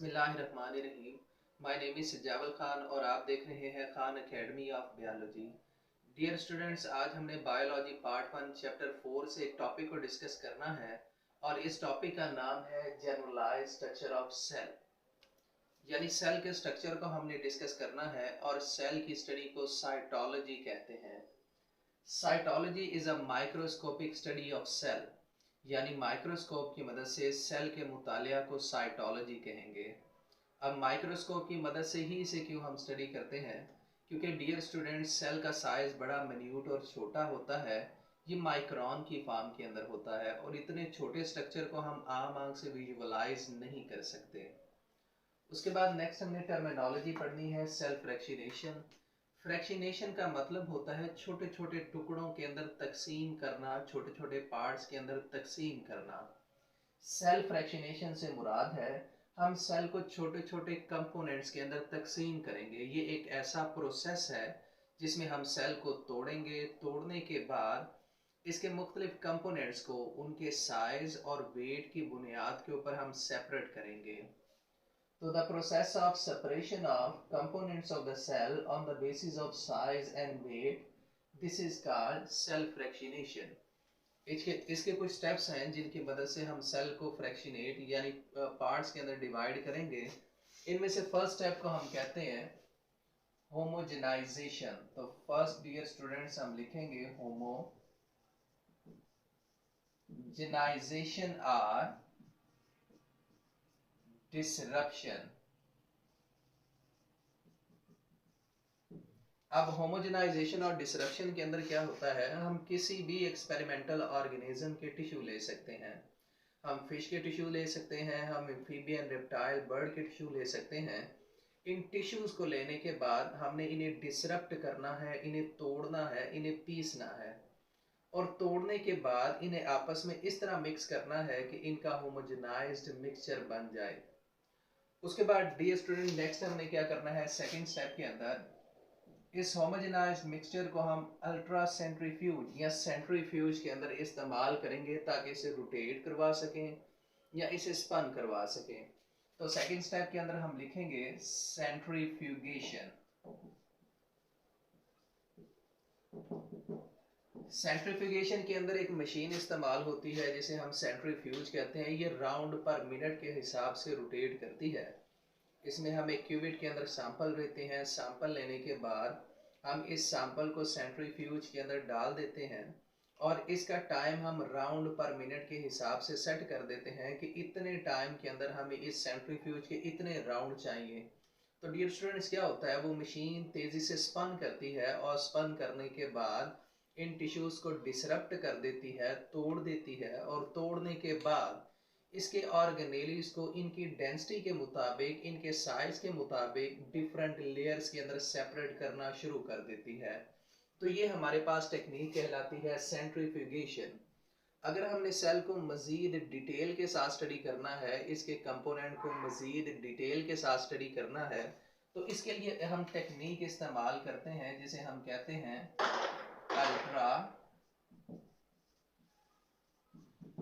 बिस्मिल्लाहिर्रहमानिर्रहीम। My name is सजावल खान और आप देख रहे हैं Khan academy of biology. Dear students, आज हमने बायोलॉजी पार्ट 1 चैप्टर 4 से एक टॉपिक को डिस्कस करना है और इस टॉपिक का नाम है जनरलाइज्ड स्ट्रक्चर ऑफ सेल। यानी सेल के स्ट्रक्चर को हमने डिस्कस करना है और सेल की स्टडी को साइटोलॉजी कहते हैं। Cytology is a microscopic study of cell, यानी माइक्रोस्कोप की मदद से सेल के मुतालिया को साइटोलॉजी कहेंगे। अब माइक्रोस्कोप की मदद से ही इसे क्यों हम स्टडी करते हैं, क्योंकि डियर स्टूडेंट्स सेल का साइज बड़ा मिन्यूट और छोटा होता है। ये माइक्रोन की फॉर्म के अंदर होता है और इतने छोटे स्ट्रक्चर को हम आम आंख से विजुअलाइज नहीं कर सकते। उसके बाद नेक्स्ट हमने टर्मिनोलॉजी पढ़नी है, सेल फ्रैक्शनेशन। फ्रैक्शनेशन का मतलब होता है छोटे छोटे टुकड़ों के अंदर तकसीम करना, छोटे छोटे पार्ट्स के अंदर तकसीम करना। सेल फ्रैक्शनेशन से मुराद है हम सेल को छोटे छोटे कंपोनेंट्स के अंदर तकसीम करेंगे। ये एक ऐसा प्रोसेस है जिसमें हम सेल को तोड़ेंगे, तोड़ने के बाद इसके मुख्तलिफ कंपोनेंट्स को उनके साइज और वेट की बुनियाद के ऊपर हम सेपरेट करेंगे। So the process of separation of components of the cell on the basis of size and weight, this is called cell fractionation. इसके कुछ स्टेप्स हैं जिनकी मदद से हम सेल को फ्रैक्शनेट यानी पार्ट्स के अंदर डिवाइड करेंगे। इनमें से फर्स्ट स्टेप को हम कहते हैं होमोजेनाइजेशन। तो फर्स्ट डियर स्टूडेंट्स हम लिखेंगे होमोजेनाइजेशन और डिसरप्शन। अब होमोजेनाइजेशन और डिसरप्शन के अंदर क्या होता है, हम किसी भी एक्सपेरिमेंटल ऑर्गेनिज्म के टिश्यू ले सकते हैं। हम फिश के टिश्यू ले सकते हैं, हम एम्फीबियन, रेप्टाइल, बर्ड के टिश्यू ले सकते हैं। इन टिश्यूज को लेने के बाद हमने इन्हें डिसरप्ट करना है, इन्हें तोड़ना है, इन्हें पीसना है और तोड़ने के बाद इन्हें आपस में इस तरह मिक्स करना है कि इनका होमोजेनाइज्ड मिक्सचर बन जाए। उसके बाद डियर स्टूडेंट नेक्स्ट हमने क्या करना है, सेकंड स्टेप के अंदर इस होमोजेनाइज्ड मिक्सचर को हम अल्ट्रा सेंट्रीफ्यूज या सेंट्रीफ्यूज के अंदर इस्तेमाल करेंगे ताकि इसे रोटेट करवा सकें या इसे स्पन करवा सकें। तो सेकंड स्टेप के अंदर हम लिखेंगे सेंट्रीफ्यूगेशन। सेंट्रीफ्यूगेशन के अंदर एक मशीन इस्तेमाल होती है जिसे हम सेंट्रीफ्यूज कहते हैं। ये राउंड पर मिनट के हिसाब से रोटेट करती है। इसमें हम एक क्यूबिट के अंदर सैंपल लेते हैं। सैंपल लेने के बाद हम इस सैंपल को सेंट्रीफ्यूज के अंदर डाल देते हैं और इसका टाइम हम राउंड पर मिनट के हिसाब से सेट कर देते हैं कि इतने टाइम के अंदर हमें इस सेंट्रीफ्यूज के इतने राउंड चाहिए। तो डियर स्टूडेंट्स क्या होता है, वो मशीन तेज़ी से स्पन करती है और स्पन करने के बाद इन टिश्यूज को डिसरप्ट कर देती है, तोड़ देती है और तोड़ने के बाद इसके ऑर्गेनेलीज को इनकी डेंसिटी के मुताबिक, इनके साइज के मुताबिक डिफरेंट लेयर्स के अंदर सेपरेट करना शुरू कर देती है। तो ये हमारे पास टेक्निक कहलाती है सेंट्रीफ्यूगेशन। अगर हमने सेल को मज़ीद डिटेल के साथ स्टडी करना है, इसके कंपोनेंट को मज़ीद डिटेल के साथ स्टडी करना है, तो इसके लिए हम टेक्निक इस्तेमाल करते हैं जिसे हम कहते हैं अल्ट्रा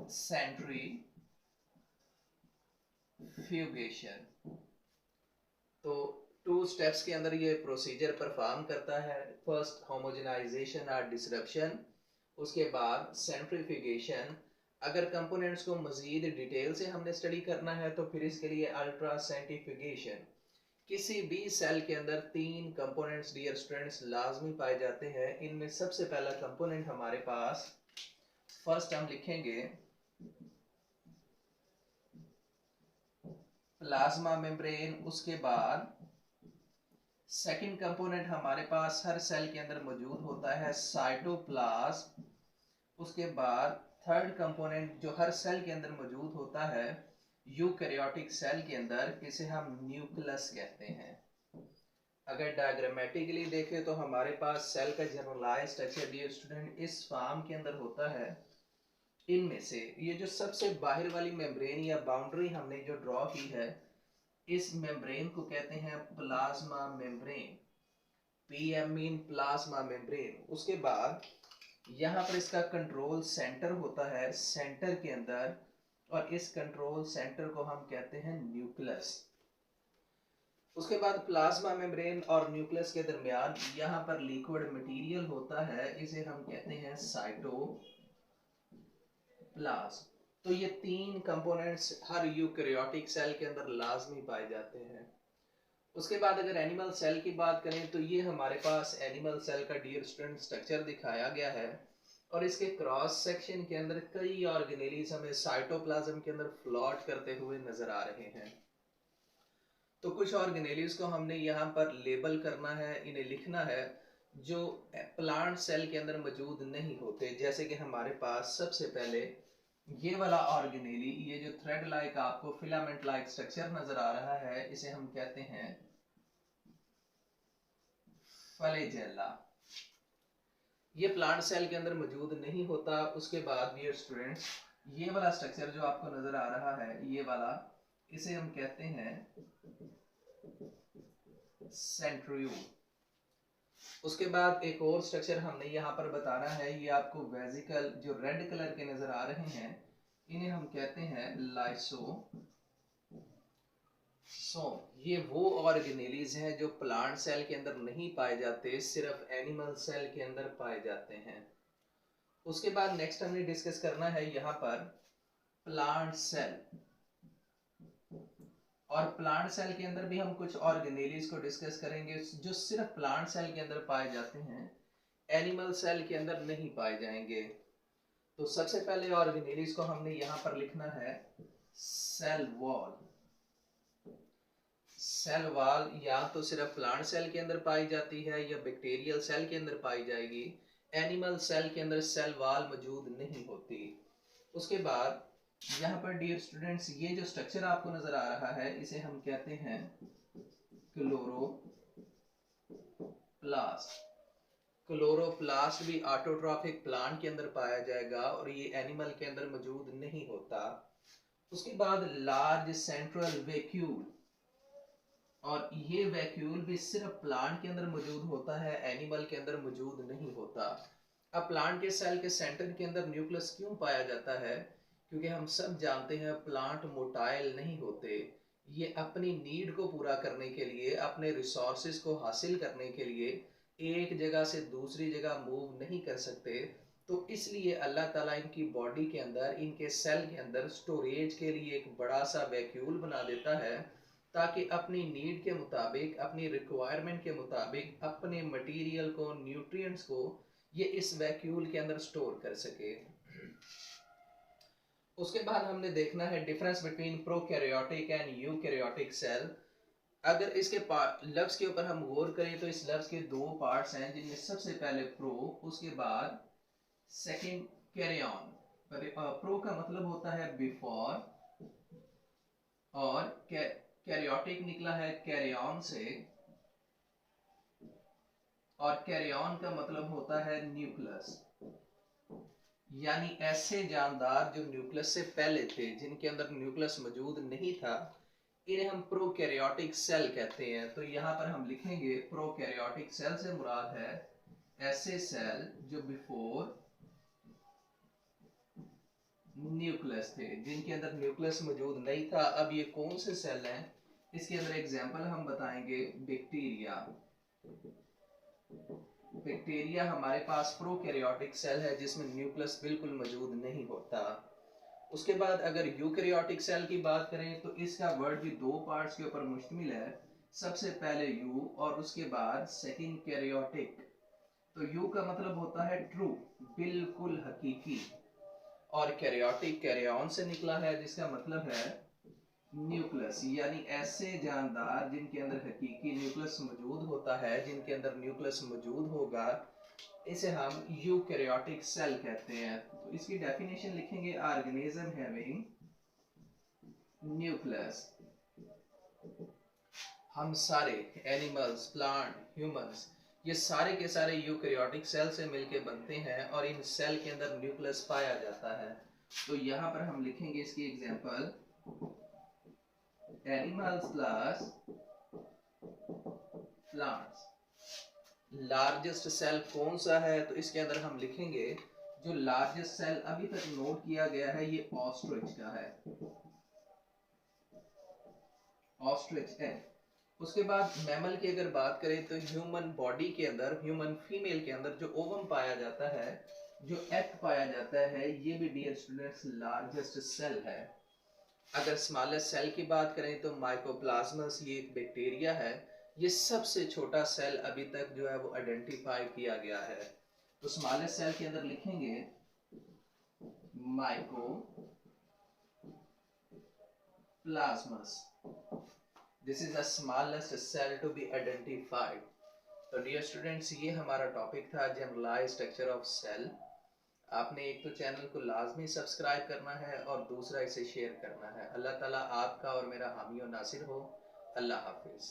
सेंट्रीफ्यूगेशन। तो 2 स्टेप्स के अंदर ये प्रोसीजर परफॉर्म करता है। फर्स्ट होमोजेनाइजेशन और डिसरप्शन, उसके बाद सेंट्रीफ्यूगेशन। अगर कंपोनेंट्स को मज़ीद डिटेल से हमने स्टडी करना है तो फिर इसके लिए अल्ट्रा सेंट्रीफ्यूगेशन। किसी भी सेल के अंदर 3 कंपोनेंट्स डियर स्टूडेंट्स लाजमी पाए जाते हैं। इनमें सबसे पहला कंपोनेंट हमारे पास फर्स्ट हम लिखेंगे प्लाज्मा मेम्ब्रेन। उसके बाद सेकंड कंपोनेंट हमारे पास हर सेल के अंदर मौजूद होता है साइटोप्लाज्म। उसके बाद थर्ड कंपोनेंट जो हर सेल के अंदर मौजूद होता है यूकैरियोटिक सेल के अंदर, इसे हम न्यूक्लियस कहते हैं। अगर डायग्रामेटिकली देखें तो हमारे पास सेल का जनरलाइज्ड स्ट्रक्चर डियर स्टूडेंट इस फॉर्म के अंदर होता है। इनमें से ये जो सबसे बाहर वाली मेम्ब्रेन या बाउंड्री हमने जो ड्रॉ की है, इस मेम्ब्रेन को कहते हैं plasma membrane. PM mean plasma membrane. उसके बाद यहाँ पर इसका कंट्रोल सेंटर होता है सेंटर के अंदर, और इस कंट्रोल सेंटर को हम कहते हैं न्यूक्लियस। उसके बाद प्लाज्मा मेम्ब्रेन और न्यूक्लियस के दरमियान यहाँ पर लिक्विड मटेरियल होता है, इसे हम कहते हैं साइटोप्लाज्म। तो ये तीन कंपोनेंट्स हर यूकैरियोटिक सेल के अंदर लाजमी पाए जाते हैं। उसके बाद अगर एनिमल सेल की बात करें तो ये हमारे पास एनिमल सेल का डियर स्टूडेंट स्ट्रक्चर दिखाया गया है, और इसके क्रॉस सेक्शन के अंदर कई ऑर्गेनेलीज हमें साइटोप्लाज्म के अंदर फ्लॉट करते हुए नजर आ रहे हैं। तो कुछ ऑर्गेनेलीज को हमने यहाँ पर लेबल करना है, इन्हें लिखना है, जो प्लांट सेल के अंदर मौजूद नहीं होते। जैसे कि हमारे पास सबसे पहले ये वाला ऑर्गेनेली, ये जो थ्रेड लाइक आपको फिलामेंट लाइक स्ट्रक्चर नजर आ रहा है, इसे हम कहते हैं फ्लैजेला। ये प्लांट सेल के अंदर मौजूद नहीं होता। उसके बाद डियर स्टूडेंट्स, ये वाला स्ट्रक्चर जो आपको नजर आ रहा है, ये वाला, इसे हम कहते हैं सेंट्रियोल। उसके बाद एक और स्ट्रक्चर हमने यहाँ पर बताना है, ये आपको वेसिकल जो रेड कलर के नजर आ रहे हैं, इन्हें हम कहते हैं लाइसोसोम। ये वो ऑर्गेनेलीज हैं जो प्लांट सेल के अंदर नहीं पाए जाते, सिर्फ एनिमल सेल के अंदर पाए जाते हैं। उसके बाद नेक्स्ट हमने डिस्कस करना है यहाँ पर प्लांट सेल, और प्लांट सेल के अंदर भी हम कुछ ऑर्गेनेलीज को डिस्कस करेंगे जो सिर्फ प्लांट सेल के अंदर पाए जाते हैं, एनिमल सेल के अंदर नहीं पाए जाएंगे। तो सबसे पहले ऑर्गेनेलीज को हमने यहाँ पर लिखना है सेल वॉल। सेल वॉल या तो सिर्फ प्लांट सेल के अंदर पाई जाती है या बैक्टीरियल सेल के अंदर पाई जाएगी, एनिमल सेल के अंदर सेल वॉल मौजूद नहीं होती। उसके बाद यहाँ पर डियर स्टूडेंट्स, ये जो स्ट्रक्चर आपको नजर आ रहा है, इसे हम कहते हैं क्लोरोप्लास्ट। क्लोरोप्लास्ट भी ऑटोट्रॉफिक प्लांट के अंदर पाया जाएगा और ये एनिमल के अंदर मौजूद नहीं होता। उसके बाद लार्ज सेंट्रल वैक्यूल, और ये वैक्यूल भी सिर्फ प्लांट के अंदर मौजूद होता है, एनिमल के अंदर मौजूद नहीं होता। अब प्लांट के सेल के सेंटर के अंदर न्यूक्लियस क्यों पाया जाता है? क्योंकि हम सब जानते हैं प्लांट मोटाइल नहीं होते। ये अपनी नीड को पूरा करने के लिए, अपने रिसोर्सेज को हासिल करने के लिए एक जगह से दूसरी जगह मूव नहीं कर सकते। तो इसलिए अल्लाह ताला इनकी बॉडी के अंदर, इनके सेल के अंदर स्टोरेज के लिए एक बड़ा सा वैक्यूल बना देता है, ताकि अपनी नीड के मुताबिक, अपनी रिक्वायरमेंट के मुताबिक अपने मटेरियल को, न्यूट्रिएंट्स को ये इस वैक्यूल के अंदर स्टोर कर सके। उसके बाद हमने देखना है difference between prokaryotic and eukaryotic cell. अगर इसके लफ्ज के ऊपर हम गौर करें तो इस लफ्ज के दो पार्ट्स हैं, जिनमें सबसे पहले प्रो, उसके बाद सेकंड कैरियन। प्रो का मतलब होता है बिफोर, और कैरियोटिक निकला है कैरियन से, और कैरियन का मतलब होता है न्यूक्लियस। यानी ऐसे जानदार जो न्यूक्लियस से पहले थे, जिनके अंदर न्यूक्लियस मौजूद नहीं था, इन्हें हम प्रोकैरियोटिक सेल कहते हैं। तो यहाँ पर हम लिखेंगे प्रोकैरियोटिक सेल से मुराद है ऐसे सेल जो बिफोर न्यूक्लियस थे, जिनके अंदर न्यूक्लियस मौजूद नहीं था। अब ये कौन से सेल हैं? इसके अंदर एग्जाम्पल हम बताएंगे बैक्टीरिया। बैक्टीरिया हमारे पास प्रोकैरियोटिक सेल है जिसमें न्यूक्लियस बिल्कुल मौजूद नहीं होता। उसके बाद अगर यूकैरियोटिक सेल की बात करें तो इसका वर्ड भी दो पार्ट्स के ऊपर मुश्तमिल है। सबसे पहले यू और उसके बाद सेकंड कैरियोटिक। तो यू का मतलब होता है ट्रू, बिल्कुल हकीकी, और कैरियोटिक कैरियन से निकला है जिसका मतलब है न्यूक्लियस, यानी ऐसे जानदार जिनके अंदर हकीकी न्यूक्लियस मौजूद होता है, जिनके अंदर न्यूक्लियस मौजूद होगा, इसे हम यूकैरियोटिक सेल कहते हैं। तो इसकी डेफिनेशन लिखेंगे ऑर्गेनिज्म हैविंग न्यूक्लियस। हम सारे एनिमल्स, प्लांट, ह्यूमंस, ये सारे के सारे यूकैरियोटिक सेल से मिलके बनते हैं और इन सेल के अंदर न्यूक्लियस पाया जाता है। तो यहाँ पर हम लिखेंगे इसकी example animals plus plants. Largest cell कौन सा है? तो इसके अंदर हम लिखेंगे जो लार्जेस्ट सेल अभी तक नोट किया गया है ये ऑस्ट्रिच का है, ऑस्ट्रिच है। उसके बाद मैमल की अगर बात करें तो ह्यूमन बॉडी के अंदर, ह्यूमन फीमेल के अंदर जो ओवम पाया जाता है, जो एग पाया जाता है, ये भी डियर स्टूडेंट्स लार्जेस्ट सेल है। अगर स्मॉलेस्ट सेल की बात करें तो माइकोप्लाज्मस, ये एक बैक्टीरिया है, ये सबसे छोटा सेल अभी तक जो है वो आइडेंटिफाई किया गया है। तो स्मॉलेस्ट सेल के अंदर लिखेंगे mycoplasmas, this is the smallest cell to be identified. तो डियर स्टूडेंट्स, ये हमारा टॉपिक था, जनरलाइज स्ट्रक्चर ऑफ सेल। आपने एक तो चैनल को लाजमी सब्सक्राइब करना है और दूसरा इसे शेयर करना है। अल्लाह ताला आपका और मेरा हामी और नासिर हो। अल्लाह हाफिज़।